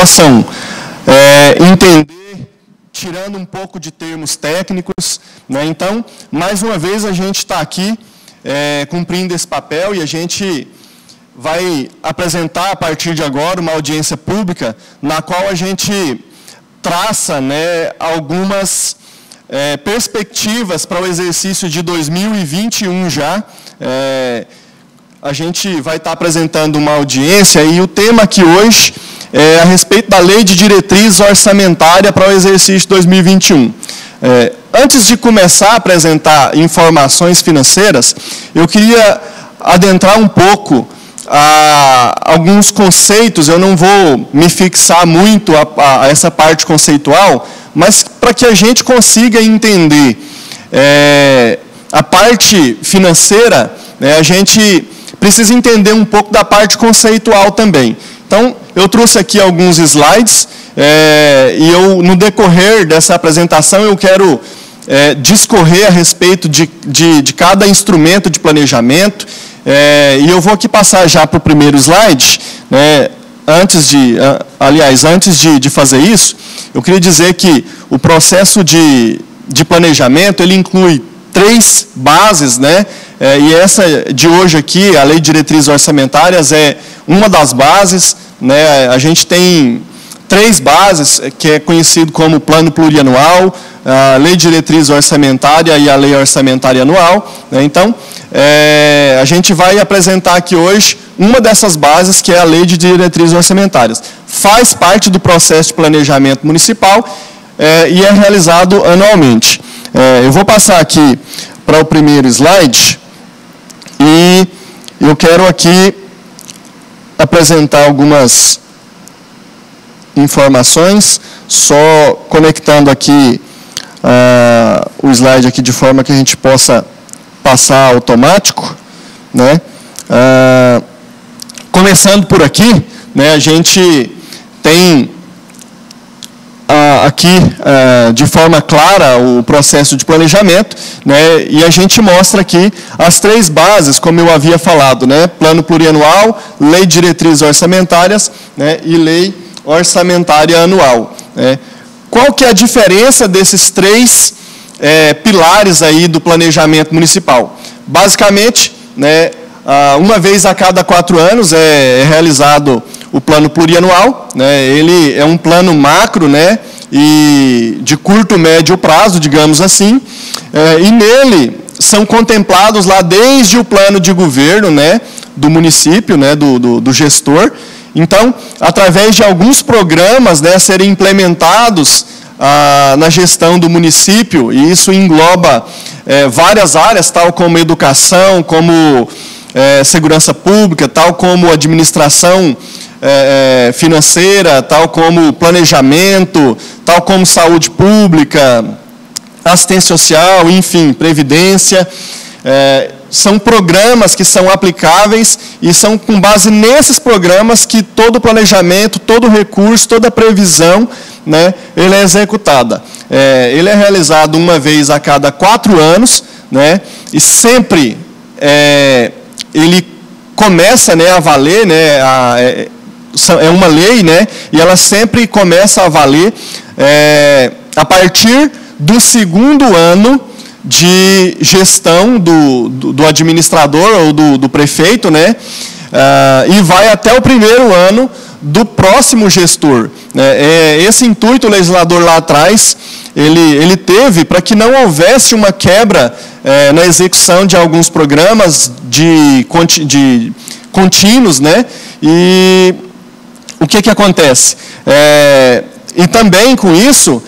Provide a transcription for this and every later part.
possam entender, tirando um pouco de termos técnicos, né? Então, mais uma vez, a gente está aqui cumprindo esse papel e a gente vai apresentar, a partir de agora, uma audiência pública na qual a gente traça, né, algumas perspectivas para o exercício de 2021 já. A gente vai estar apresentando uma audiência e o tema aqui hoje é a respeito da Lei de Diretriz Orçamentária para o exercício de 2021. Antes de começar a apresentar informações financeiras, eu queria adentrar um pouco a alguns conceitos. Eu não vou me fixar muito a essa parte conceitual, mas para que a gente consiga entender a parte financeira, né, a gente precisa entender um pouco da parte conceitual também. Então, eu trouxe aqui alguns slides, e no decorrer dessa apresentação, eu quero discorrer a respeito de cada instrumento de planejamento, e eu vou aqui passar já para o primeiro slide, né, antes de fazer isso, eu queria dizer que o processo de planejamento, ele inclui 3 bases, né, e essa de hoje aqui, a Lei de Diretrizes Orçamentárias, é uma das bases, né. A gente tem 3 bases, que é conhecido como Plano Plurianual, a Lei de Diretriz Orçamentária e a Lei Orçamentária Anual, né. Então, a gente vai apresentar aqui hoje uma dessas bases, que é a Lei de Diretrizes Orçamentárias. Faz parte do processo de planejamento municipal e é realizado anualmente. Eu vou passar aqui para o primeiro slide e eu quero aqui apresentar algumas informações, só conectando aqui o slide aqui de forma que a gente possa passar automático, né? Começando por aqui, né, a gente tem aqui de forma clara o processo de planejamento, né, e a gente mostra aqui as 3 bases, como eu havia falado, né, Plano Plurianual, Lei de Diretrizes Orçamentárias, né, e Lei Orçamentária Anual, né. Qual que é a diferença desses 3 pilares aí do planejamento municipal? Basicamente, né, uma vez a cada 4 anos é realizado o plano plurianual, né, ele é um plano macro, né, e de curto, médio prazo, digamos assim, e nele são contemplados lá desde o plano de governo, né, do município, né, do gestor. Então, através de alguns programas, né, serem implementados na gestão do município, e isso engloba várias áreas, tal como educação, como segurança pública, tal como administração financeira, tal como planejamento, tal como saúde pública, assistência social, enfim, previdência. São programas que são aplicáveis e são com base nesses programas que todo o planejamento, todo o recurso, toda a previsão, né, ele é executada. Ele é realizado uma vez a cada 4 anos, né, e sempre ele começa, né, a valer, né, é uma lei, né, e ela sempre começa a valer a partir do 2º ano de gestão do administrador ou do prefeito, né, e vai até o 1º ano do próximo gestor. Esse intuito o legislador lá atrás, ele teve para que não houvesse uma quebra na execução de alguns programas contínuos, né, e o que acontece? E também com isso,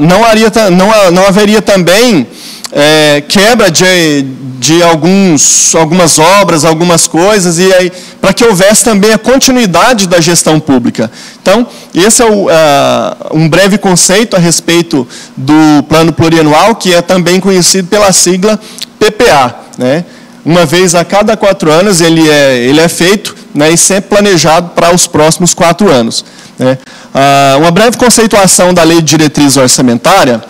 não haveria também quebra de algumas obras, algumas coisas, e aí, para que houvesse também a continuidade da gestão pública. Então, esse é um breve conceito a respeito do Plano Plurianual, que é também conhecido pela sigla PPA, né? Uma vez a cada 4 anos ele é feito, né, e sempre planejado para os próximos 4 anos. Né? Uma breve conceituação da Lei de Diretriz Orçamentária,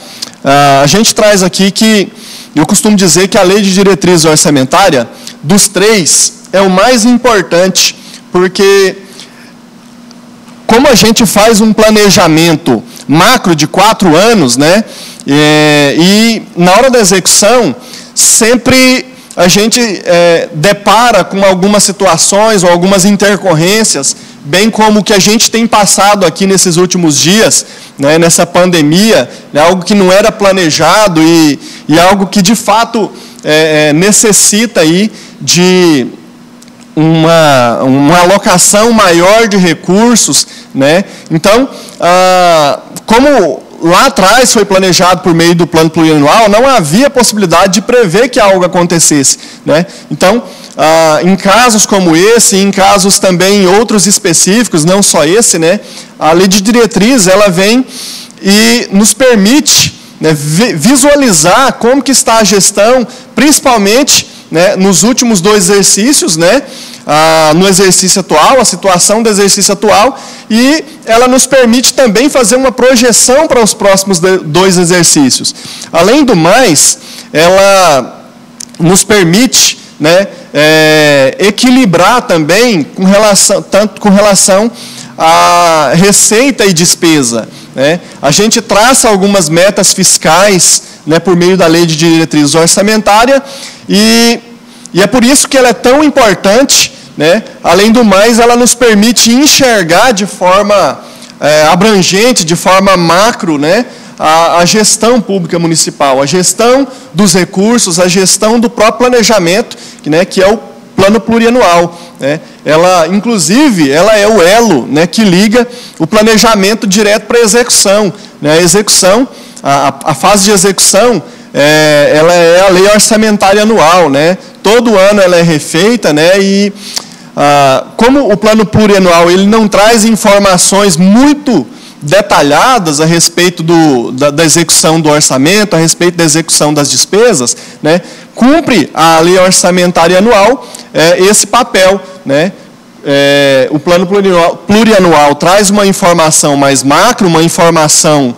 a gente traz aqui que, eu costumo dizer que a Lei de Diretriz Orçamentária, dos 3, é o mais importante, porque como a gente faz um planejamento macro de 4 anos, né, e na hora da execução, sempre a gente depara com algumas situações ou algumas intercorrências, bem como o que a gente tem passado aqui nesses últimos dias, né, nessa pandemia, né, algo que não era planejado e algo que, de fato, necessita aí de uma alocação maior de recursos, né? Então, como lá atrás foi planejado por meio do plano plurianual, não havia possibilidade de prever que algo acontecesse, né? Então, em casos como esse, em casos também outros específicos, não só esse, né, a lei de diretriz, ela vem e nos permite, né, visualizar como que está a gestão, principalmente, né, nos últimos 2 exercícios, né, no exercício atual, a situação do exercício atual, e ela nos permite também fazer uma projeção para os próximos 2 exercícios. Além do mais, ela nos permite, né, equilibrar também tanto com relação à receita e despesa, né? A gente traça algumas metas fiscais, né, por meio da lei de diretriz orçamentária, e é por isso que ela é tão importante, né? Além do mais, ela nos permite enxergar de forma abrangente, de forma macro, né, a gestão pública municipal, a gestão dos recursos, a gestão do próprio planejamento, né, que é o plano plurianual, né? Ela, inclusive, ela é o elo, né, que liga o planejamento direto para a execução, né? A execução, a fase de execução, ela é a lei orçamentária anual, né? Todo ano ela é refeita, né? E como o plano plurianual ele não traz informações muito detalhadas a respeito da execução do orçamento, a respeito da execução das despesas, né, cumpre a lei orçamentária anual esse papel, né? O plano plurianual traz uma informação mais macro, uma informação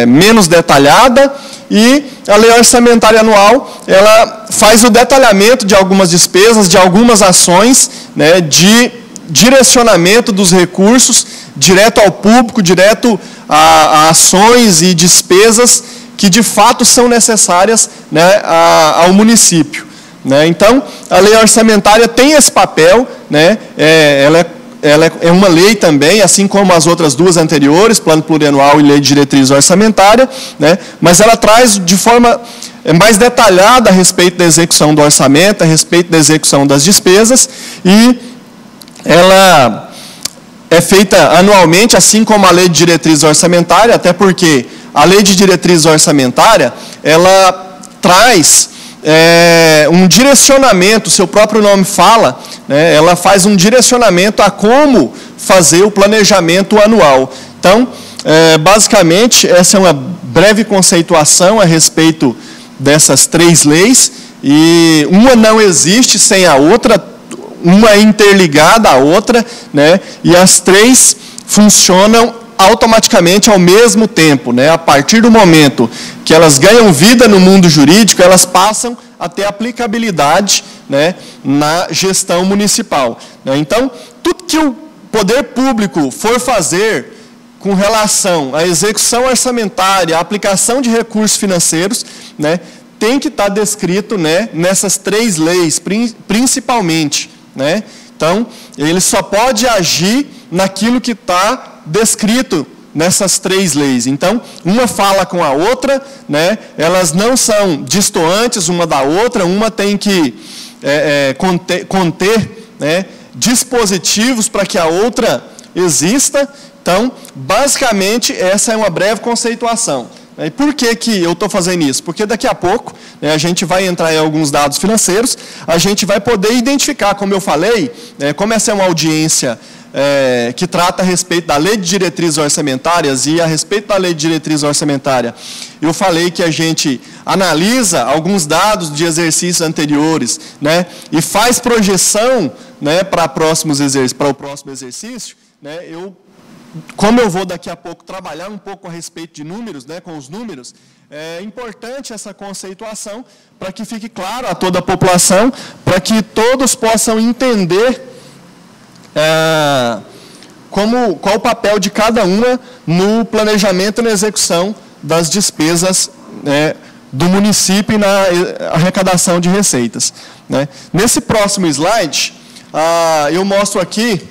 menos detalhada, e a lei orçamentária anual ela faz o detalhamento de algumas despesas, de algumas ações, né, de direcionamento dos recursos direto ao público, direto a ações e despesas que de fato são necessárias, né, ao município, né? Então, a lei orçamentária tem esse papel, né? Ela é uma lei também, assim como as outras 2 anteriores, plano plurianual e lei de diretriz orçamentária, né? Mas ela traz de forma mais detalhada a respeito da execução do orçamento, a respeito da execução das despesas, e ela é feita anualmente, assim como a lei de diretriz orçamentária, até porque a lei de diretriz orçamentária, ela traz um direcionamento, seu próprio nome fala, né, ela faz um direcionamento a como fazer o planejamento anual. Então, basicamente, essa é uma breve conceituação a respeito dessas 3 leis, e uma não existe sem a outra, uma é interligada à outra, né, e as 3 funcionam automaticamente ao mesmo tempo, né? A partir do momento que elas ganham vida no mundo jurídico, elas passam a ter aplicabilidade, né, na gestão municipal, né? Então, tudo que o poder público for fazer com relação à execução orçamentária, à aplicação de recursos financeiros, né, tem que estar descrito, né, nessas 3 leis, principalmente, né? Então, ele só pode agir naquilo que está descrito nessas 3 leis. Então, uma fala com a outra, né? Elas não são distantes uma da outra, uma tem que conter, né, dispositivos para que a outra exista. Então, basicamente, essa é uma breve conceituação. E por que eu estou fazendo isso? Porque daqui a pouco, né, a gente vai entrar em alguns dados financeiros, a gente vai poder identificar, como eu falei, como essa é uma audiência que trata a respeito da lei de diretrizes orçamentárias, e a respeito da lei de diretriz orçamentária, eu falei que a gente analisa alguns dados de exercícios anteriores, né, e faz projeção, né, para o próximo exercício, né, como eu vou daqui a pouco trabalhar um pouco a respeito de números, né, com os números, é importante essa conceituação para que fique claro a toda a população, para que todos possam entender qual o papel de cada uma no planejamento e na execução das despesas, né, do município e na arrecadação de receitas, né. Nesse próximo slide, eu mostro aqui,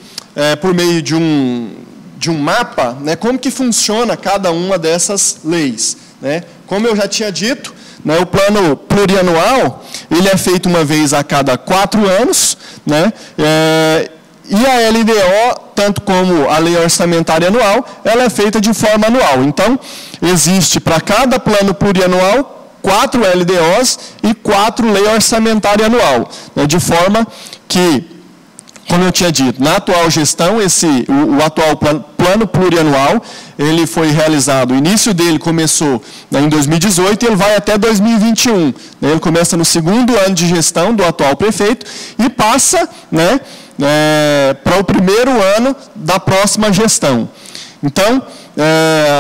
por meio de um mapa, né, como que funciona cada uma dessas leis, né. Como eu já tinha dito, né, o plano plurianual, ele é feito uma vez a cada 4 anos, né, e a LDO, tanto como a lei orçamentária anual, ela é feita de forma anual. Então, existe para cada plano plurianual 4 LDOs e 4 lei orçamentária anual, né, de forma que, como eu tinha dito, na atual gestão, o atual plano plurianual, ele foi realizado, o início dele começou, né, em 2018 e ele vai até 2021. Né, ele começa no 2º ano de gestão do atual prefeito e passa, né, para o 1º ano da próxima gestão. Então,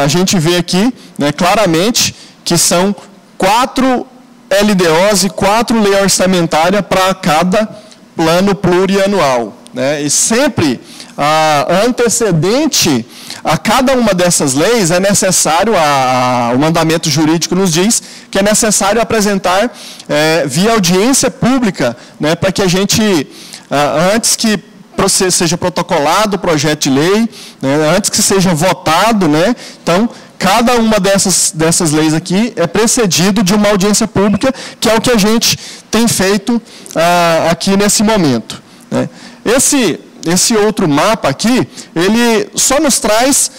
a gente vê aqui, né, claramente que são 4 LDOs e 4 leis orçamentárias para cada plano plurianual, né? E sempre antecedente a cada uma dessas leis é necessário, o mandamento jurídico nos diz que é necessário apresentar via audiência pública, né, para que a gente, antes que seja protocolado o projeto de lei, né, antes que seja votado, né, então, cada uma dessas leis aqui é precedido de uma audiência pública, que é o que a gente tem feito aqui nesse momento, né. Esse outro mapa aqui, ele só nos traz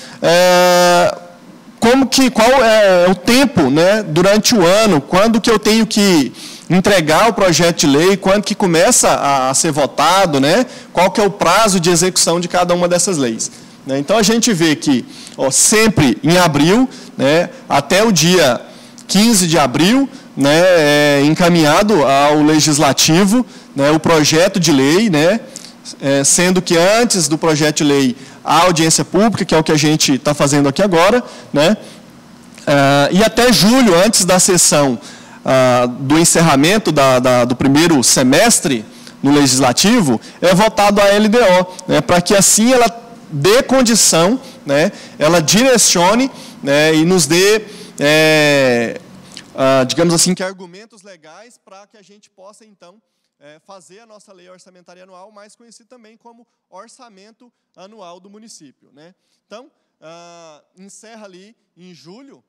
qual é o tempo, né, durante o ano, quando que eu tenho que entregar o projeto de lei, quando que começa a ser votado, né, qual que é o prazo de execução de cada uma dessas leis. Né. Então, a gente vê que, sempre em abril, né, até o dia 15 de abril, né, encaminhado ao Legislativo, né, o projeto de lei, né, sendo que antes do projeto de lei a audiência pública, que é o que a gente está fazendo aqui agora, né, e até julho, antes da sessão do encerramento do 1º semestre no Legislativo, é votado a LDO, né, para que assim ela dê condição, né, ela direcione, né, e nos dê, digamos assim, que argumentos legais para que a gente possa, então, fazer a nossa lei orçamentária anual, mais conhecida também como orçamento anual do município, né. Então, encerra ali em julho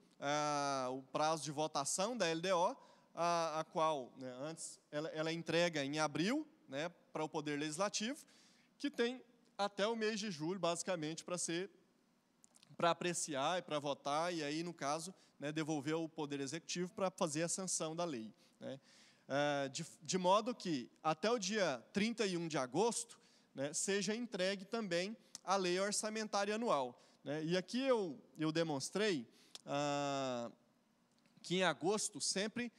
o prazo de votação da LDO, a qual, né, antes ela entrega em abril, né, para o Poder Legislativo, que tem até o mês de julho, basicamente, para apreciar e para votar, e aí, no caso, né, devolver ao Poder Executivo para fazer a sanção da lei, né. De modo que, até o dia 31 de agosto, né, seja entregue também a lei orçamentária anual, né. E aqui eu demonstrei que em agosto sempre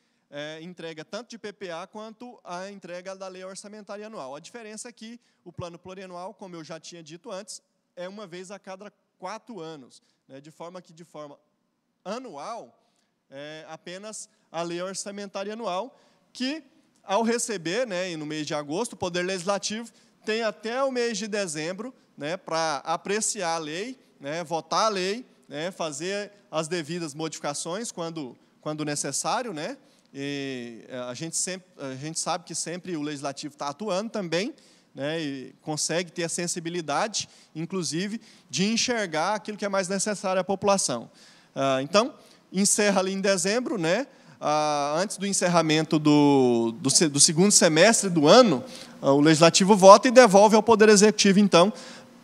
entrega tanto de PPA quanto a entrega da lei orçamentária anual. A diferença é que o plano plurianual, como eu já tinha dito antes, é uma vez a cada 4 anos, né, de forma que, de forma anual, apenas a lei orçamentária anual, que, ao receber, né, no mês de agosto, o Poder Legislativo tem até o mês de dezembro, né, para apreciar a lei, né, votar a lei, né, fazer as devidas modificações quando necessário, né. E a gente sabe que sempre o Legislativo está atuando também, né, e consegue ter a sensibilidade, inclusive, de enxergar aquilo que é mais necessário à população. Então, encerra ali em dezembro, né, antes do encerramento do 2º semestre do ano, o Legislativo vota e devolve ao Poder Executivo, então,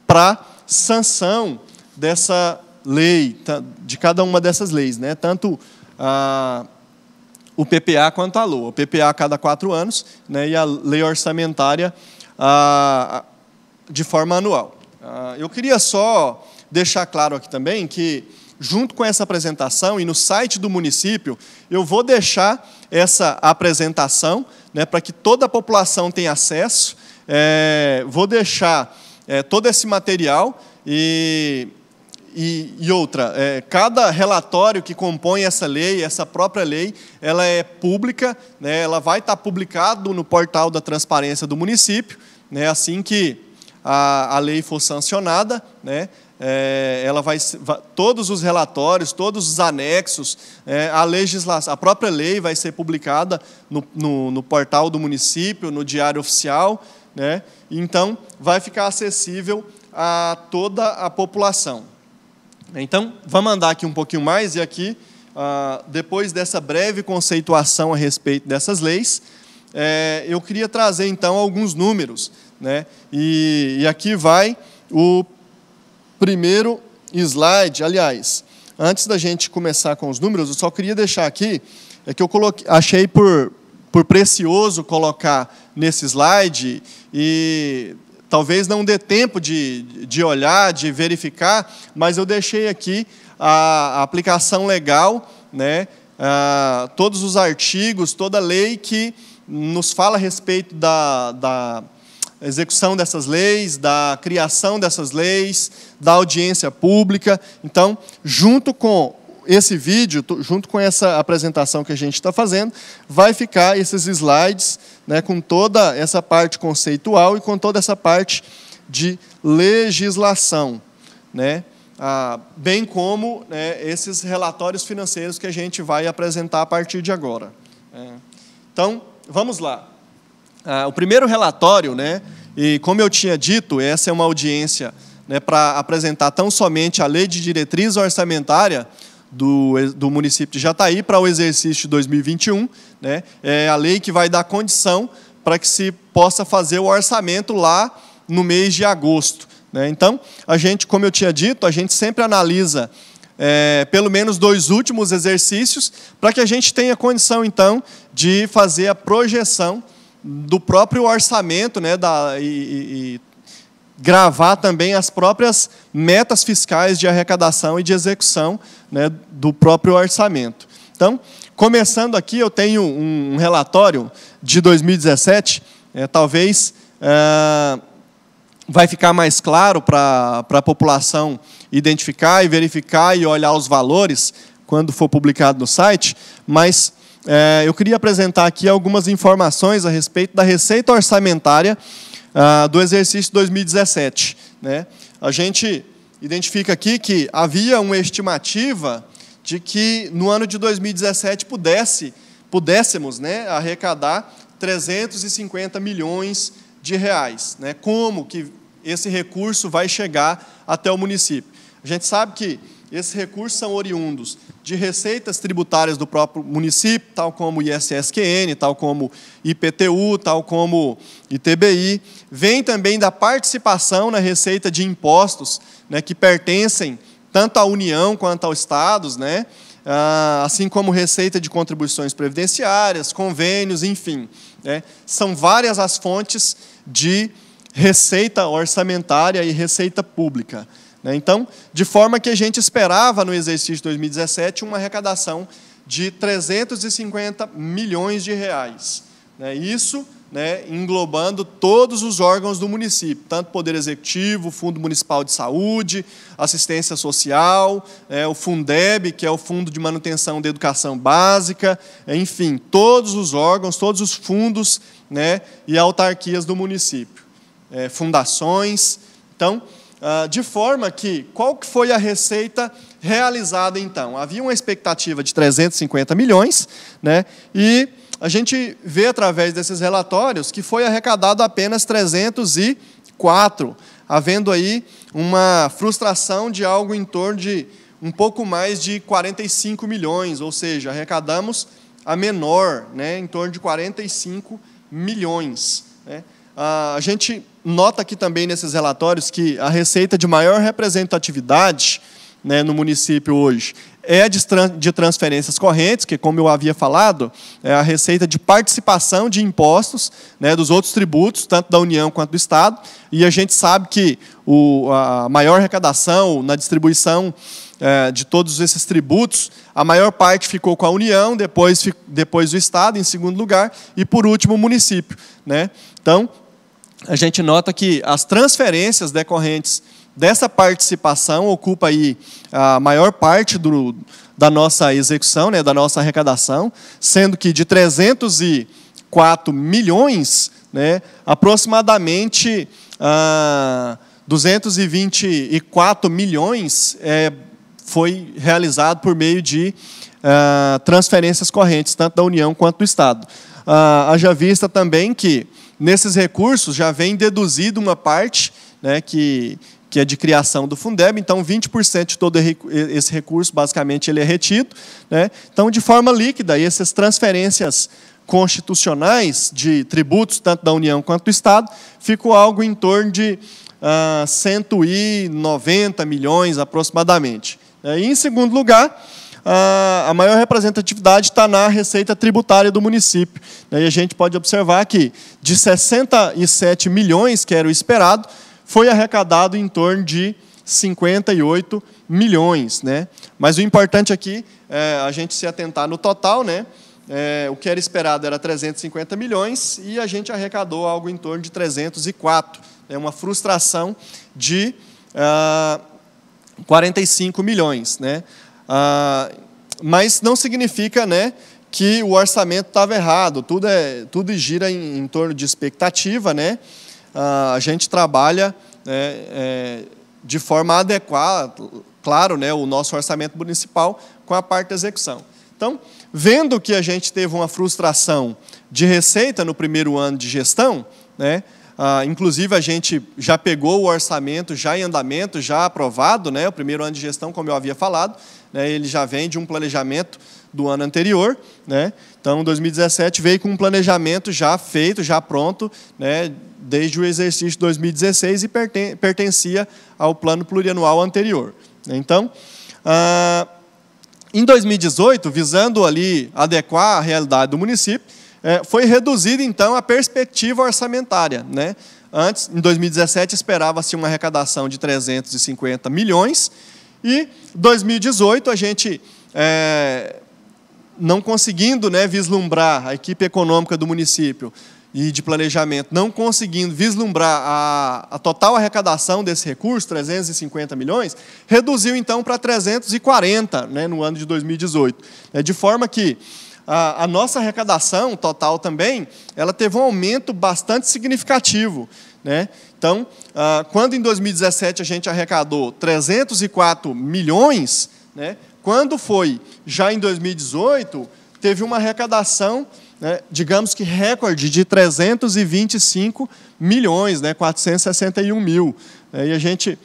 para sanção dessa lei, de cada uma dessas leis, né, tanto o PPA quanto a LOA. O PPA a cada 4 anos, né, e a lei orçamentária de forma anual. Eu queria só deixar claro aqui também que, junto com essa apresentação e no site do município, eu vou deixar essa apresentação, né, para que toda a população tenha acesso. Vou deixar todo esse material e outra, cada relatório que compõe essa lei, essa própria lei, ela é pública, né, ela vai estar publicado no portal da transparência do município, né, assim que a lei for sancionada, né, todos os relatórios, todos os anexos, a legislação, a própria lei vai ser publicada no portal do município, no Diário Oficial, né, então vai ficar acessível a toda a população. Então, vamos andar aqui um pouquinho mais, e aqui, depois dessa breve conceituação a respeito dessas leis, eu queria trazer, então, alguns números, né? E aqui vai o primeiro slide. Aliás, antes da gente começar com os números, eu só queria deixar aqui, que eu achei por precioso colocar nesse slide, e talvez não dê tempo de olhar, de verificar, mas eu deixei aqui a aplicação legal, né, todos os artigos, toda a lei que nos fala a respeito da execução dessas leis, da criação dessas leis, da audiência pública. Então, junto com esse vídeo, junto com essa apresentação que a gente está fazendo, vai ficar esses slides, né, com toda essa parte conceitual e com toda essa parte de legislação, né, bem como, né, esses relatórios financeiros que a gente vai apresentar a partir de agora. Então, vamos lá. O primeiro relatório, né, e como eu tinha dito, essa é uma audiência, né, para apresentar tão somente a Lei de Diretriz Orçamentária do município de Jataí para o exercício de 2021, né, é a lei que vai dar condição para que se possa fazer o orçamento lá no mês de agosto, né. Então, a gente, como eu tinha dito, a gente sempre analisa pelo menos 2 últimos exercícios, para que a gente tenha condição, então, de fazer a projeção do próprio orçamento, né, e gravar também as próprias metas fiscais de arrecadação e de execução, né, do próprio orçamento. Então, começando aqui, eu tenho um relatório de 2017, talvez vai ficar mais claro para a população identificar e verificar e olhar os valores quando for publicado no site, mas eu queria apresentar aqui algumas informações a respeito da receita orçamentária do exercício 2017. Né? A gente identifica aqui que havia uma estimativa de que no ano de 2017 pudéssemos, né, arrecadar 350 milhões de reais. Né? Como que esse recurso vai chegar até o município? A gente sabe que esses recursos são oriundos de receitas tributárias do próprio município, tal como ISSQN, tal como IPTU, tal como ITBI. Vem também da participação na receita de impostos, né, que pertencem tanto à União quanto aos estados, né, assim como receita de contribuições previdenciárias, convênios, enfim. Né, são várias as fontes de receita orçamentária e receita pública. Então, de forma que a gente esperava no exercício de 2017 uma arrecadação de 350 milhões de reais. Isso, né, englobando todos os órgãos do município, tanto Poder Executivo, Fundo Municipal de Saúde, Assistência Social, o Fundeb, que é o Fundo de Manutenção da Educação Básica, enfim, todos os órgãos, todos os fundos, né, e autarquias do município, fundações. Então, de forma que, qual que foi a receita realizada, então? Havia uma expectativa de 350 milhões, né, e a gente vê, através desses relatórios, que foi arrecadado apenas 304, havendo aí uma frustração de algo em torno de um pouco mais de 45 milhões, ou seja, arrecadamos a menor, né, em torno de 45 milhões. Né. A gente nota aqui também nesses relatórios que a receita de maior representatividade, né, no município hoje é de transferências correntes, que, como eu havia falado, é a receita de participação de impostos, né, dos outros tributos, tanto da União quanto do Estado, e a gente sabe que a maior arrecadação na distribuição de todos esses tributos, a maior parte ficou com a União, depois do Estado, em segundo lugar, e, por último, o município. Né? Então, a gente nota que as transferências decorrentes dessa participação ocupa aí a maior parte da nossa execução, né, da nossa arrecadação, sendo que de 304 milhões, né, aproximadamente 224 milhões foi realizado por meio de transferências correntes, tanto da União quanto do Estado. Haja vista também que, nesses recursos, já vem deduzido uma parte, né, que é de criação do Fundeb, então 20% de todo esse recurso, basicamente, ele é retido, né? Então, de forma líquida, essas transferências constitucionais de tributos, tanto da União quanto do Estado, ficou algo em torno de 190 milhões, aproximadamente. E, em segundo lugar, a maior representatividade está na receita tributária do município. E a gente pode observar que, de 67 milhões, que era o esperado, foi arrecadado em torno de 58 milhões. Né? Mas o importante aqui é a gente se atentar no total, né? O que era esperado era 350 milhões e a gente arrecadou algo em torno de 304. É uma frustração de 45 milhões. Né? Mas não significa, né, que o orçamento estava errado. Tudo gira em torno de expectativa. Né? A gente trabalha de forma adequada, claro, né, o nosso orçamento municipal com a parte da execução. Então, vendo que a gente teve uma frustração de receita no primeiro ano de gestão, né, inclusive a gente já pegou o orçamento já em andamento, já aprovado, né, o primeiro ano de gestão, como eu havia falado, né, ele já vem de um planejamento do ano anterior. Né, então, 2017 veio com um planejamento já feito, já pronto, né, desde o exercício de 2016 e pertencia ao plano plurianual anterior. Então, em 2018, visando ali adequar a realidade do município, foi reduzida, então, a perspectiva orçamentária. Né? Antes, em 2017, esperava-se uma arrecadação de 350 milhões, e em 2018, a gente, não conseguindo, né, vislumbrar a equipe econômica do município e de planejamento, não conseguindo vislumbrar a total arrecadação desse recurso, 350 milhões, reduziu, então, para 340, né, no ano de 2018. De forma que a nossa arrecadação total também, ela teve um aumento bastante significativo. Né? Então, quando em 2017 a gente arrecadou 304 milhões, né, quando foi já em 2018, teve uma arrecadação, né, digamos que recorde, de 325 milhões, né, 461 mil. E a gente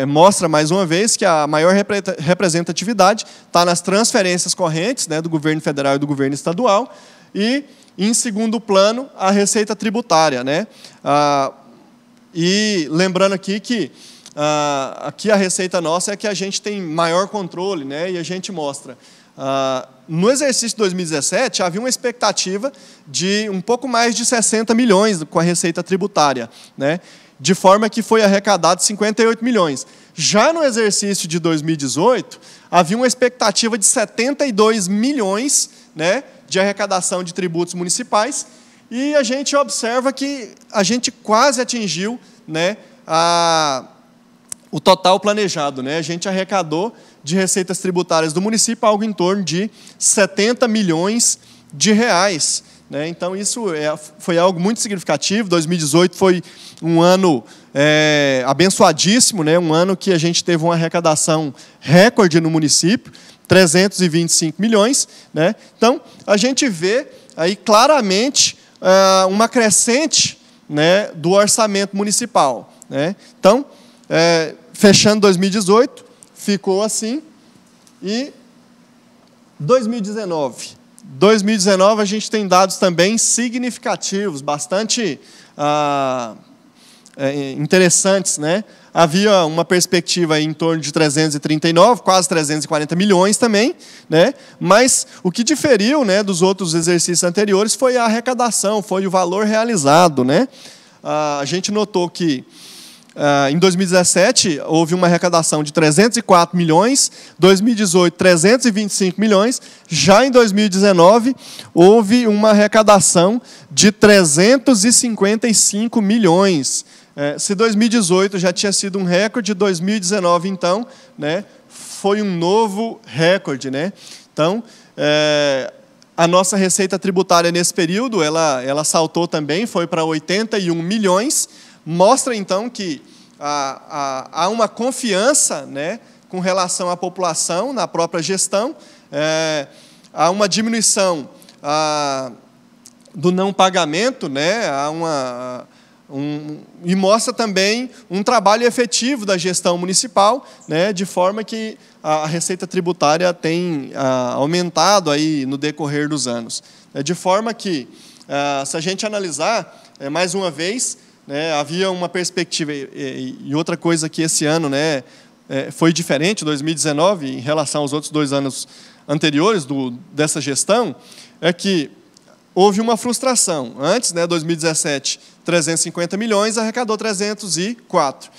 mostra, mais uma vez, que a maior representatividade está nas transferências correntes, né, do governo federal e do governo estadual, e, em segundo plano, a receita tributária. Né? E lembrando aqui que aqui a receita nossa é que a gente tem maior controle, né, e a gente mostra. No exercício de 2017, havia uma expectativa de um pouco mais de 60 milhões com a receita tributária, né? De forma que foi arrecadado 58 milhões. Já no exercício de 2018, havia uma expectativa de 72 milhões, né, de arrecadação de tributos municipais, e a gente observa que a gente quase atingiu, né, o total planejado. Né? A gente arrecadou de receitas tributárias do município algo em torno de 70 milhões de reais. Né? Então, isso foi algo muito significativo. 2018 foi um ano abençoadíssimo, né? Um ano que a gente teve uma arrecadação recorde no município, 325 milhões. Né? Então, a gente vê aí claramente uma crescente, né, do orçamento municipal. Né? Então, fechando 2018, ficou assim. E 2019 a gente tem dados também significativos, bastante interessantes. Né? Havia uma perspectiva em torno de 339, quase 340 milhões também, né? Mas o que diferiu, né, dos outros exercícios anteriores foi a arrecadação, foi o valor realizado. Né? A gente notou que em 2017, houve uma arrecadação de 304 milhões, 2018, 325 milhões, já em 2019, houve uma arrecadação de 355 milhões. Se 2018 já tinha sido um recorde, 2019, então, né, foi um novo recorde. Né? Então, a nossa receita tributária nesse período, ela saltou também, foi para 81 milhões, mostra, então, que há uma confiança, né, com relação à população, na própria gestão, há uma diminuição do não pagamento, né, e mostra também um trabalho efetivo da gestão municipal, né, de forma que a receita tributária tem aumentado aí no decorrer dos anos. De forma que, se a gente analisar, mais uma vez, né, havia uma perspectiva, e outra coisa que esse ano, né, foi diferente, 2019, em relação aos outros 2 anos anteriores dessa gestão, é que houve uma frustração. Antes, né, 2017, 350 milhões, arrecadou 304.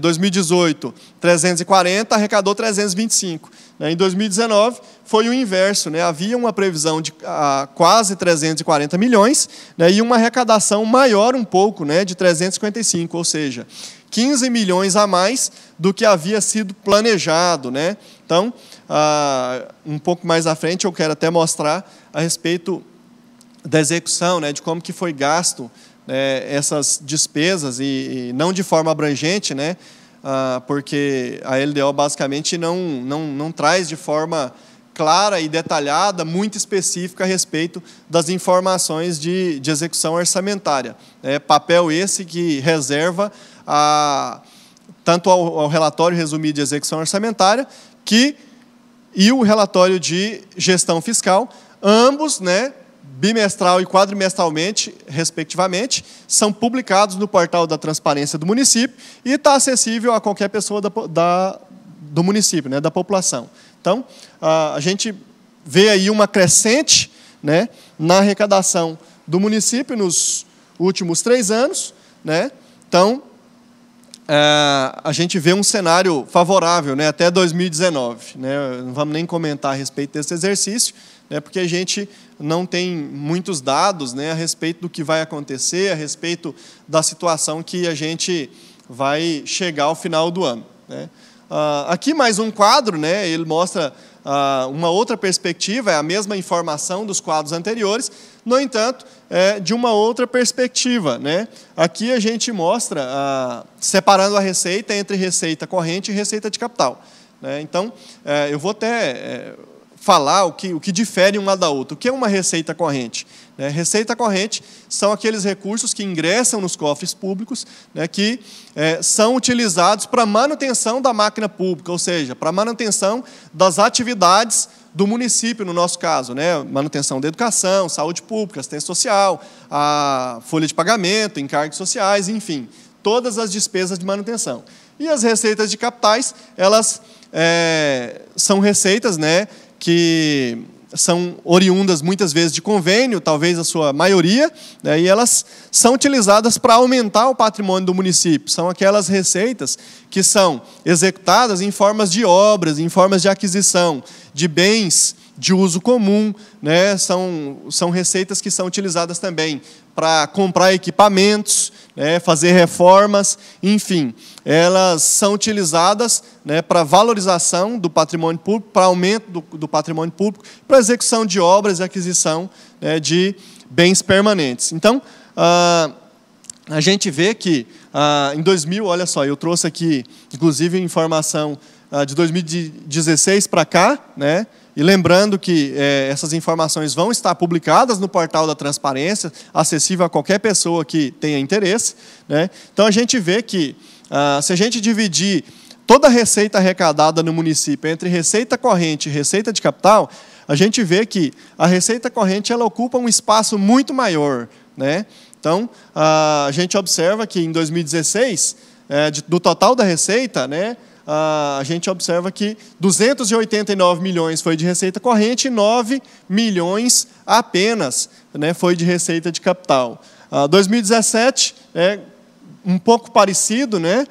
2018, 340, arrecadou 325. Em 2019, foi o inverso, né? Havia uma previsão de quase 340 milhões, né, e uma arrecadação maior um pouco, né, de 355, ou seja, 15 milhões a mais do que havia sido planejado, né? Então, um pouco mais à frente, eu quero até mostrar a respeito da execução, né, de como que foi gasto essas despesas, e não de forma abrangente, né, porque a LDO basicamente não traz de forma clara e detalhada, muito específica a respeito das informações de execução orçamentária. Papel esse que reserva tanto ao relatório resumido de execução orçamentária e o relatório de gestão fiscal, ambos, né, bimestral e quadrimestralmente, respectivamente, são publicados no portal da transparência do município e está acessível a qualquer pessoa do município, né, da população. Então, a gente vê aí uma crescente, né, na arrecadação do município nos últimos 3 anos. Né? Então, a gente vê um cenário favorável, né, até 2019. Né? Não vamos nem comentar a respeito desse exercício, né, porque a gente não tem muitos dados, né, a respeito do que vai acontecer, a respeito da situação que a gente vai chegar ao final do ano. Né? Aqui mais um quadro, né, ele mostra uma outra perspectiva, é a mesma informação dos quadros anteriores, no entanto, de uma outra perspectiva. Né? Aqui a gente mostra, separando a receita entre receita corrente e receita de capital. Né? Então, eu vou até falar o que difere uma da outra. O que é uma receita corrente? Receita corrente são aqueles recursos que ingressam nos cofres públicos, né, que são utilizados para manutenção da máquina pública, ou seja, para manutenção das atividades do município, no nosso caso, né, manutenção da educação, saúde pública, assistência social, a folha de pagamento, encargos sociais, enfim, todas as despesas de manutenção. E as receitas de capitais, elas são receitas, né, que são oriundas muitas vezes de convênio, talvez a sua maioria, né, e elas são utilizadas para aumentar o patrimônio do município. São aquelas receitas que são executadas em formas de obras, em formas de aquisição de bens de uso comum, né, são receitas que são utilizadas também para comprar equipamentos, né, fazer reformas, enfim, elas são utilizadas, né, para valorização do patrimônio público, para aumento do patrimônio público, para execução de obras e aquisição, né, de bens permanentes. Então, a gente vê que em 2000, olha só, eu trouxe aqui, inclusive, informação de 2016 para cá, né? E lembrando que essas informações vão estar publicadas no portal da transparência, acessível a qualquer pessoa que tenha interesse. Né? Então, a gente vê que, se a gente dividir toda a receita arrecadada no município entre receita corrente e receita de capital, a gente vê que a receita corrente ela ocupa um espaço muito maior. Né? Então, a gente observa que, em 2016, do total da receita, né, a gente observa que 289 milhões foi de receita corrente e 9 milhões apenas, né, foi de receita de capital. 2017 é um pouco parecido, né,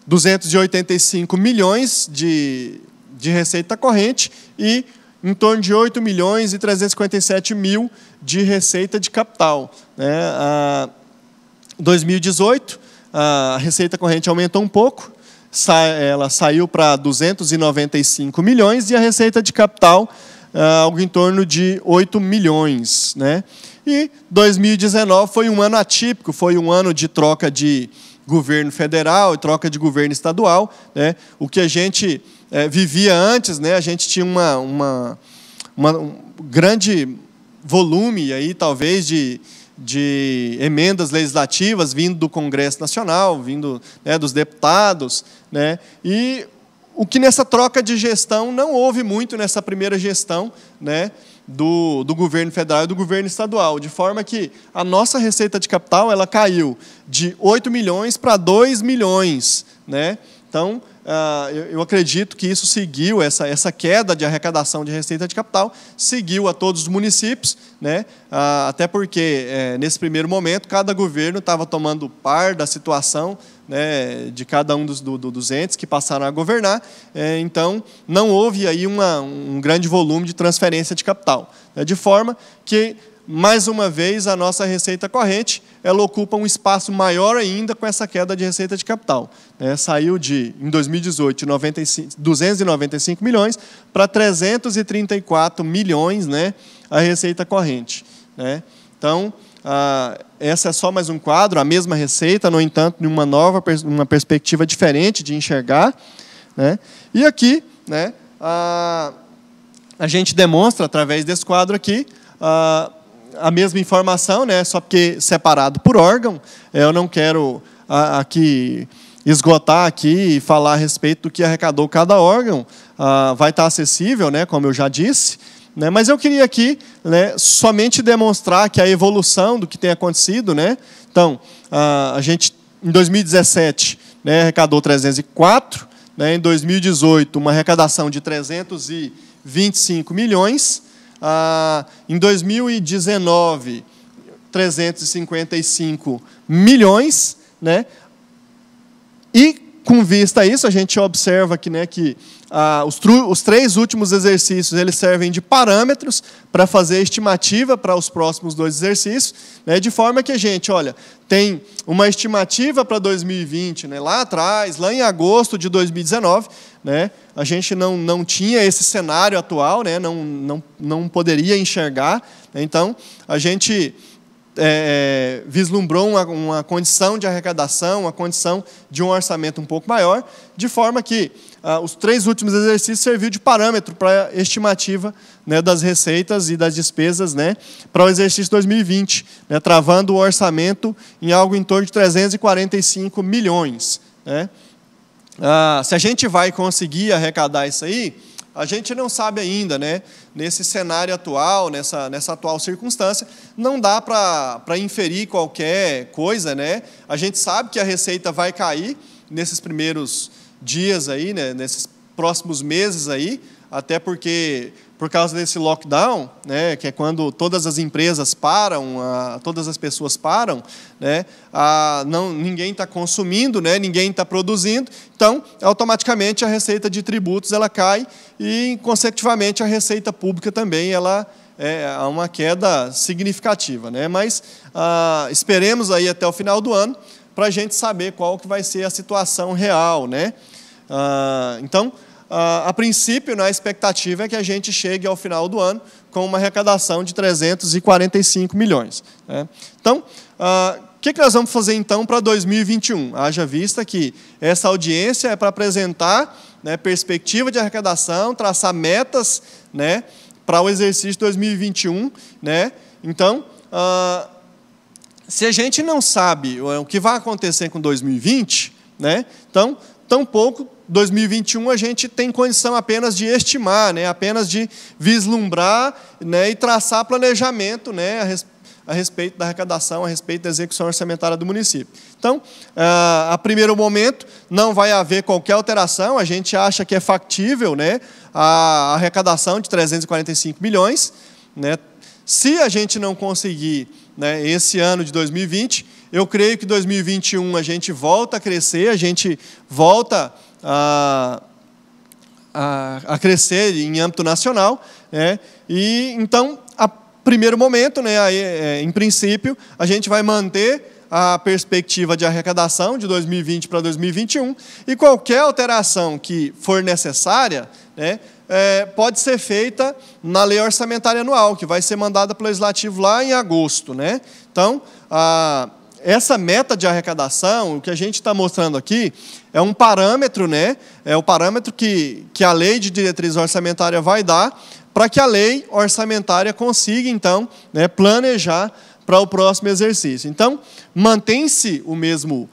285 milhões de receita corrente e em torno de 8 milhões e 357 mil de receita de capital. 2018, a receita corrente aumentou um pouco, ela saiu para 295 milhões e a receita de capital algo em torno de 8 milhões. Né? E 2019 foi um ano atípico, foi um ano de troca de governo federal e troca de governo estadual. Né? O que a gente vivia antes, né? A gente tinha um grande volume, aí, talvez, de emendas legislativas vindo do Congresso Nacional, vindo, né, dos deputados. Né? E o que nessa troca de gestão não houve muito nessa primeira gestão, né, do governo federal e do governo estadual, de forma que a nossa receita de capital ela caiu de 8 milhões para 2 milhões. Né? Então, eu acredito que isso seguiu, essa queda de arrecadação de receita de capital, seguiu a todos os municípios, né? Até porque, nesse primeiro momento, cada governo estava tomando par da situação, né, de cada um dos entes que passaram a governar, então não houve aí um grande volume de transferência de capital, né, de forma que, mais uma vez, a nossa receita corrente ela ocupa um espaço maior ainda com essa queda de receita de capital. Saiu em 2018, 295 milhões para 334 milhões, né, a receita corrente. Né? Então, essa é só mais um quadro, a mesma receita, no entanto, em uma perspectiva diferente de enxergar. Né? E aqui, né, a gente demonstra, através desse quadro aqui, a mesma informação, né, só porque separado por órgão. Eu não quero aqui esgotar aqui e falar a respeito do que arrecadou cada órgão. Vai estar acessível, né, como eu já disse. Né, mas eu queria aqui, né, somente demonstrar que a evolução do que tem acontecido. Né, então, a gente, em 2017, né, arrecadou 304. Né, em 2018, uma arrecadação de 325 milhões. Em 2019, 355 milhões, né? E, com vista a isso, a gente observa aqui, né, que os 3 últimos exercícios eles servem de parâmetros para fazer a estimativa para os próximos 2 exercícios, né, de forma que a gente, olha, tem uma estimativa para 2020, né, lá atrás, lá em agosto de 2019, né, a gente não tinha esse cenário atual, né, não poderia enxergar. Né, então, a gente vislumbrou uma condição de arrecadação, uma condição de um orçamento um pouco maior, de forma que os 3 últimos exercícios serviu de parâmetro para a estimativa, né, das receitas e das despesas, né, para o exercício 2020, né, travando o orçamento em algo em torno de 345 milhões. Né. Se a gente vai conseguir arrecadar isso aí, a gente não sabe ainda, né? Nesse cenário atual, nessa atual circunstância, não dá para inferir qualquer coisa. Né? A gente sabe que a receita vai cair nesses primeiros dias, aí, né? Nesses próximos meses, aí, até porque, por causa desse lockdown, né? Que é quando todas as empresas param, todas as pessoas param, né? Ninguém está consumindo, né? Ninguém está produzindo, então, automaticamente, a receita de tributos ela cai e, consecutivamente, a receita pública também há uma queda significativa. Né? Mas esperemos aí até o final do ano para a gente saber qual que vai ser a situação real. Né? Então, a princípio, né, a expectativa é que a gente chegue ao final do ano com uma arrecadação de 345 milhões. Né? Então, o que nós vamos fazer, então, para 2021? Haja vista que essa audiência é para apresentar, né, perspectiva de arrecadação, traçar metas, né, para o exercício 2021. Né? Então, se a gente não sabe o que vai acontecer com 2020, né, então, tampouco 2021 a gente tem condição apenas de estimar, né, apenas de vislumbrar, né, e traçar planejamento, né, a respeito da arrecadação, a respeito da execução orçamentária do município. Então, a primeiro momento, não vai haver qualquer alteração, a gente acha que é factível, né, a arrecadação de 345 milhões. Né. Se a gente não conseguir, né, esse ano de 2020, eu creio que 2021 a gente volta a crescer, a gente volta a crescer em âmbito nacional. Né, e, então, primeiro momento, né, em princípio, a gente vai manter a perspectiva de arrecadação de 2020 para 2021 e qualquer alteração que for necessária, né, pode ser feita na lei orçamentária anual, que vai ser mandada pelo Legislativo lá em agosto, né? Então, essa meta de arrecadação, o que a gente está mostrando aqui, é um parâmetro, né? É o parâmetro que a lei de diretriz orçamentária vai dar para que a lei orçamentária consiga, então, né, planejar para o próximo exercício. Então, mantém-se o mesmo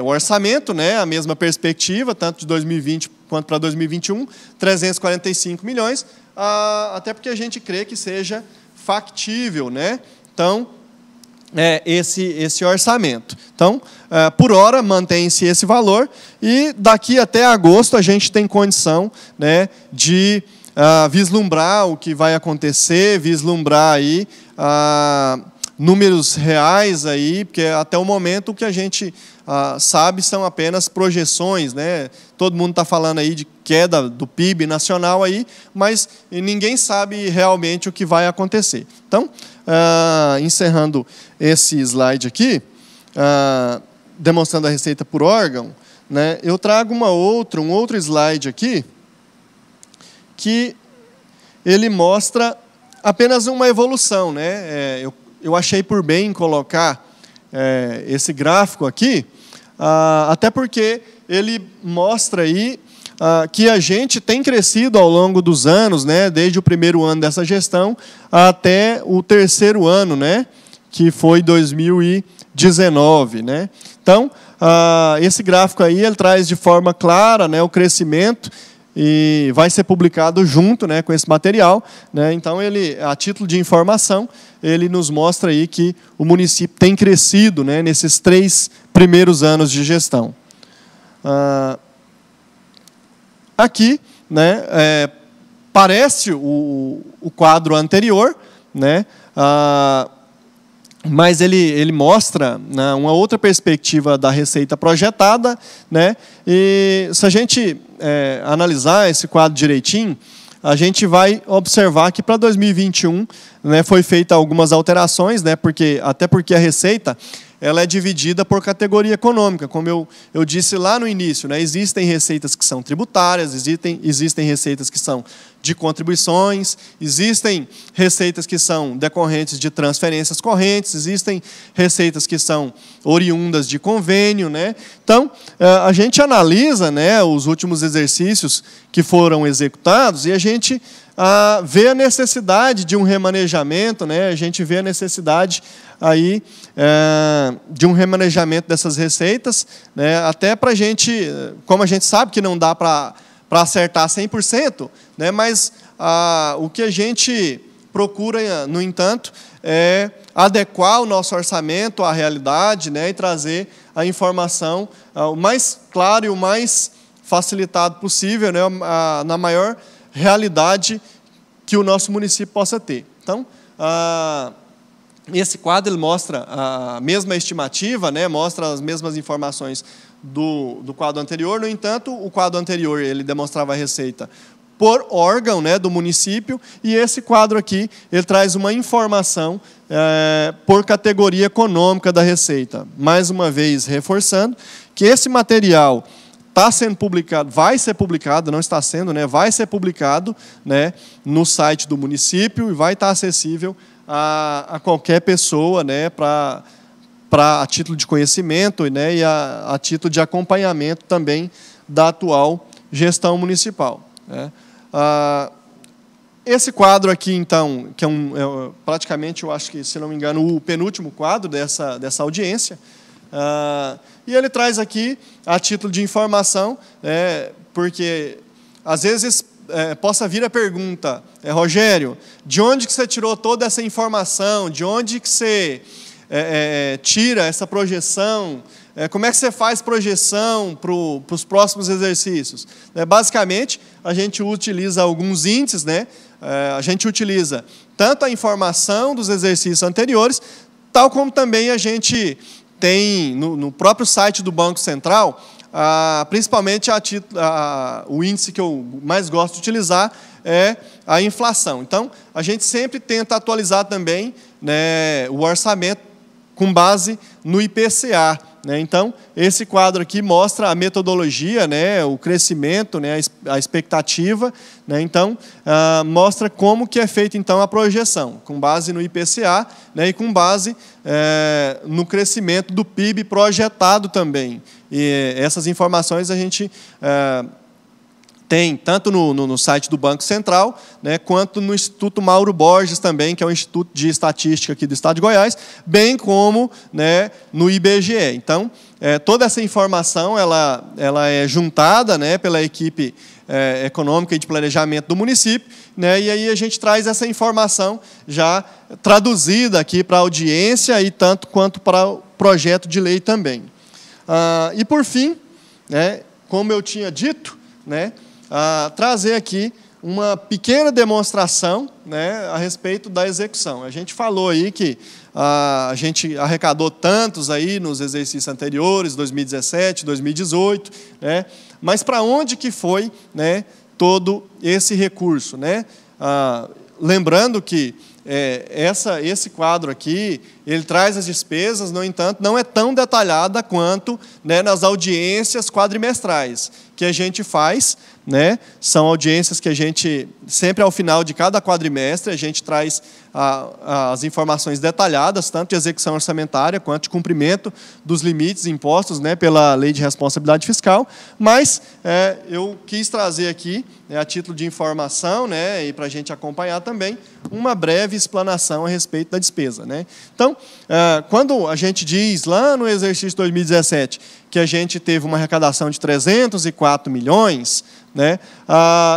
o orçamento, né, a mesma perspectiva, tanto de 2020 quanto para 2021, 345 milhões, até porque a gente crê que seja factível, né? Então, esse orçamento. Então, por hora, mantém-se esse valor, e daqui até agosto a gente tem condição, né, de vislumbrar o que vai acontecer, vislumbrar aí números reais aí, porque até o momento o que a gente sabe são apenas projeções, né? Todo mundo está falando aí de queda do PIB nacional aí, mas ninguém sabe realmente o que vai acontecer. Então, encerrando esse slide aqui, demonstrando a receita por órgão, né? Eu trago um outro slide aqui que ele mostra apenas uma evolução, né? Eu achei por bem colocar esse gráfico aqui, até porque ele mostra aí que a gente tem crescido ao longo dos anos, né, desde o primeiro ano dessa gestão até o terceiro ano, né, que foi 2019. Né? Então, esse gráfico aí ele traz de forma clara, né, o crescimento, e vai ser publicado junto, né, com esse material, né? Então, ele, a título de informação, ele nos mostra aí que o município tem crescido, né, nesses 3 primeiros anos de gestão. Aqui, né, parece o quadro anterior, né, mas ele mostra, né, uma outra perspectiva da receita projetada, né, e se a gente analisar esse quadro direitinho, a gente vai observar que para 2021, né, foi feita algumas alterações, né, até porque a receita ela é dividida por categoria econômica, como eu disse lá no início, né, existem receitas que são tributárias, existem receitas que são de contribuições, existem receitas que são decorrentes de transferências correntes, existem receitas que são oriundas de convênio, né? Então, a gente analisa, né, os últimos exercícios que foram executados e a gente vê a necessidade de um remanejamento, né? A gente vê a necessidade aí, de um remanejamento dessas receitas, né? Até para a gente, como a gente sabe que não dá para acertar 100%, né? Mas o que a gente procura, no entanto, é adequar o nosso orçamento à realidade, né? E trazer a informação o mais claro e o mais facilitado possível, né? Na maior realidade que o nosso município possa ter. Então, esse quadro ele mostra a mesma estimativa, né? Mostra as mesmas informações do quadro anterior. No entanto, o quadro anterior ele demonstrava a receita por órgão, né, do município, e esse quadro aqui ele traz uma informação por categoria econômica da receita. Mais uma vez, reforçando que esse material está sendo publicado, vai ser publicado, não está sendo, né, vai ser publicado, né, no site do município e vai estar acessível a qualquer pessoa, né, a título de conhecimento, né, e a título de acompanhamento também da atual gestão municipal. Né. Esse quadro aqui, então, que praticamente, eu acho que, se não me engano, o penúltimo quadro dessa audiência, e ele traz aqui, a título de informação, porque, às vezes, possa vir a pergunta, Rogério, de onde que você tirou toda essa informação? De onde que você tira essa projeção? Como é que você faz projeção para os próximos exercícios? Basicamente, a gente utiliza alguns índices, né? A gente utiliza tanto a informação dos exercícios anteriores, tal como também a gente tem no próprio site do Banco Central, principalmente o índice que eu mais gosto de utilizar é a inflação. Então, a gente sempre tenta atualizar também, né, o orçamento com base no IPCA, né? Então, esse quadro aqui mostra a metodologia, né, o crescimento, né, a expectativa, né? Então, mostra como que é feita então a projeção, com base no IPCA, né, e com base no crescimento do PIB projetado também. E essas informações a gente tem tanto no site do Banco Central, né, quanto no Instituto Mauro Borges também, que é o Instituto de Estatística aqui do Estado de Goiás, bem como, né, no IBGE. Então, toda essa informação ela é juntada, né, pela equipe econômica e de planejamento do município, né, e aí a gente traz essa informação já traduzida aqui para a audiência e tanto quanto para o projeto de lei também. E, por fim, né, como eu tinha dito, né, trazer aqui uma pequena demonstração, né, a respeito da execução. A gente falou aí que a gente arrecadou tantos aí nos exercícios anteriores, 2017, 2018, né, mas para onde que foi, né, todo esse recurso, né? Lembrando que esse quadro aqui, ele traz as despesas, no entanto, não é tão detalhada quanto, né, nas audiências quadrimestrais que a gente faz, né? São audiências que a gente, sempre ao final de cada quadrimestre, a gente traz as informações detalhadas, tanto de execução orçamentária quanto de cumprimento dos limites impostos, né, pela Lei de Responsabilidade Fiscal, mas eu quis trazer aqui, né, a título de informação, né, e para a gente acompanhar também, uma breve explanação a respeito da despesa, né? Então, quando a gente diz lá no exercício 2017 que a gente teve uma arrecadação de 304 milhões, né,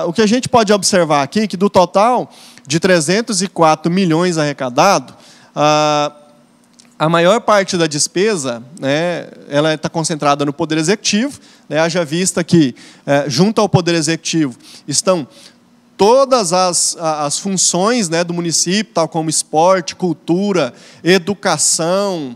o que a gente pode observar aqui é que do total de 304 milhões arrecadado, a maior parte da despesa, né, ela está concentrada no Poder Executivo, né, haja vista que, junto ao Poder Executivo, estão todas as funções, né, do município, tal como esporte, cultura, educação,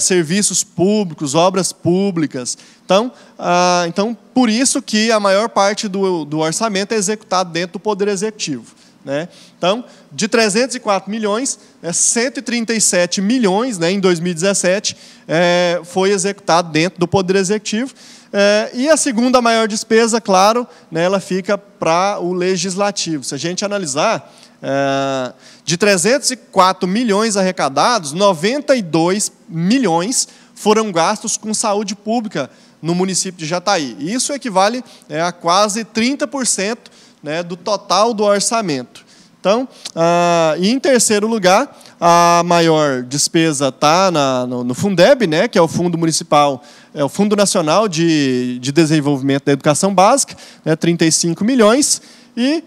serviços públicos, obras públicas. Então, por isso que a maior parte do orçamento é executado dentro do Poder Executivo, né? Então, de 304 milhões, 137 milhões, né, em 2017, foi executado dentro do Poder Executivo. E a segunda maior despesa, claro, né, ela fica para o Legislativo. Se a gente analisar, de 304 milhões arrecadados, 92 milhões foram gastos com saúde pública no município de Jataí. Isso equivale a quase 30%, né, do total do orçamento. Então, e em terceiro lugar, a maior despesa está no Fundeb, né, que é o Fundo Municipal, o Fundo Nacional de Desenvolvimento da Educação Básica, né, 35 milhões, e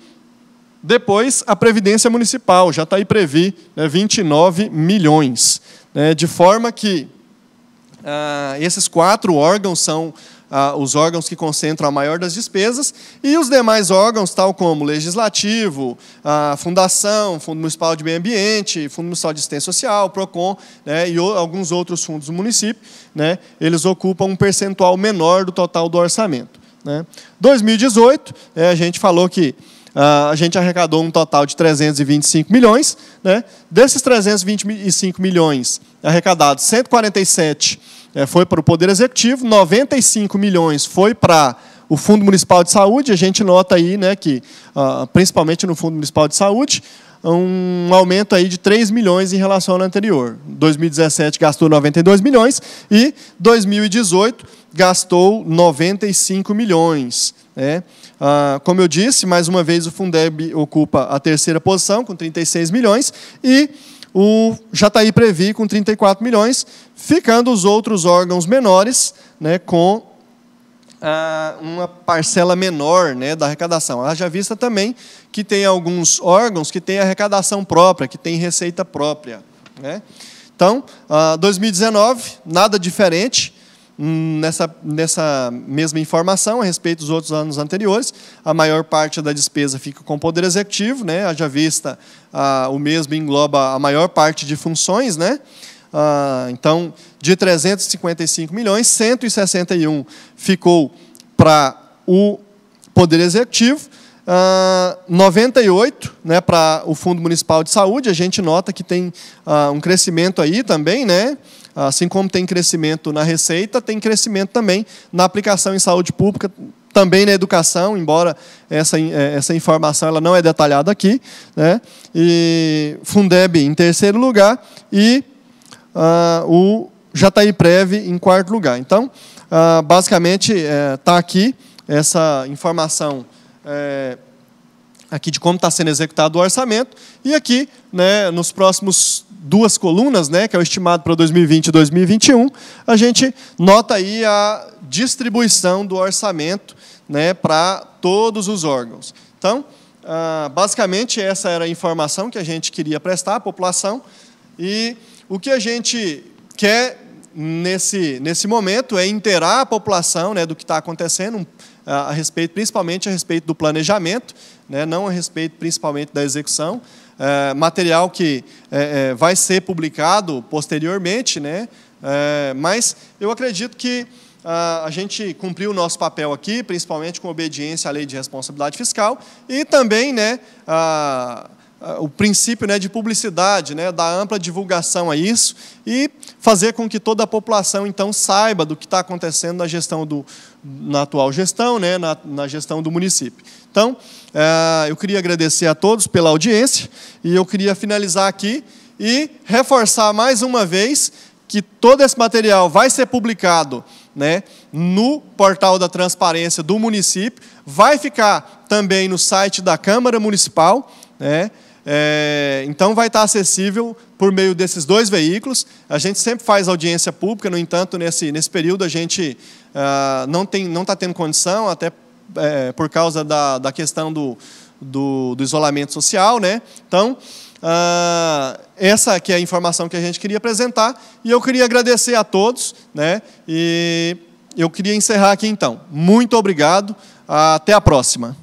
depois a Previdência Municipal, Jataí Previ, né, 29 milhões. Né, de forma que esses 4 órgãos são os órgãos que concentram a maior das despesas, e os demais órgãos, tal como o Legislativo, a Fundação, Fundo Municipal de Meio Ambiente, Fundo Municipal de Assistência Social, PROCON, né, e alguns outros fundos do município, né, eles ocupam um percentual menor do total do orçamento. Né. 2018, a gente falou que a gente arrecadou um total de 325 milhões. Né. Desses 325 milhões arrecadados, 147 foi para o Poder Executivo, 95 milhões foi para o Fundo Municipal de Saúde. A gente nota aí, né, que, principalmente no Fundo Municipal de Saúde, um aumento aí de 3 milhões em relação ao anterior. 2017 gastou 92 milhões e 2018 gastou 95 milhões. Né? Como eu disse, mais uma vez o Fundeb ocupa a terceira posição, com 36 milhões, e o Jataí Previ com 34 milhões, ficando os outros órgãos menores, né, com uma parcela menor, né, da arrecadação. Haja vista também que tem alguns órgãos que têm arrecadação própria, que têm receita própria. Né? Então, 2019, nada diferente. Nessa mesma informação a respeito dos outros anos anteriores, a maior parte da despesa fica com o Poder Executivo, né? Haja vista, o mesmo engloba a maior parte de funções, né? Então, de 355 milhões, 161 ficou para o Poder Executivo, 98, né, para o Fundo Municipal de Saúde. A gente nota que tem um crescimento aí também, né? assim como tem crescimento na receita, tem crescimento também na aplicação em saúde pública, também na educação, embora essa informação ela não é detalhada aqui, né? E Fundeb em terceiro lugar e o Jataiprev em quarto lugar. Então, basicamente, está aqui essa informação aqui de como está sendo executado o orçamento, e aqui, né, nos próximos 2 colunas, né, que é o estimado para 2020 e 2021, a gente nota aí a distribuição do orçamento, né, para todos os órgãos. Então, basicamente, essa era a informação que a gente queria prestar à população, e o que a gente quer nesse momento é inteirar a população, né, do que está acontecendo, principalmente a respeito do planejamento, né, não a respeito principalmente da execução, material que vai ser publicado posteriormente, né, mas eu acredito que a gente cumpriu o nosso papel aqui, principalmente com obediência à lei de responsabilidade fiscal, e também, né, o princípio, né, de publicidade, né, da ampla divulgação a isso, e fazer com que toda a população, então, saiba do que está acontecendo na atual gestão, né, na gestão do município. Então, eu queria agradecer a todos pela audiência, e eu queria finalizar aqui e reforçar mais uma vez que todo esse material vai ser publicado, né, no portal da transparência do município, vai ficar também no site da Câmara Municipal, né, então vai estar acessível por meio desses 2 veículos. A gente sempre faz audiência pública, no entanto, nesse período a gente não está tendo condição, até por causa da questão do isolamento social, né? Então, essa que é a informação que a gente queria apresentar, e eu queria agradecer a todos, né? E eu queria encerrar aqui então. Muito obrigado, até a próxima.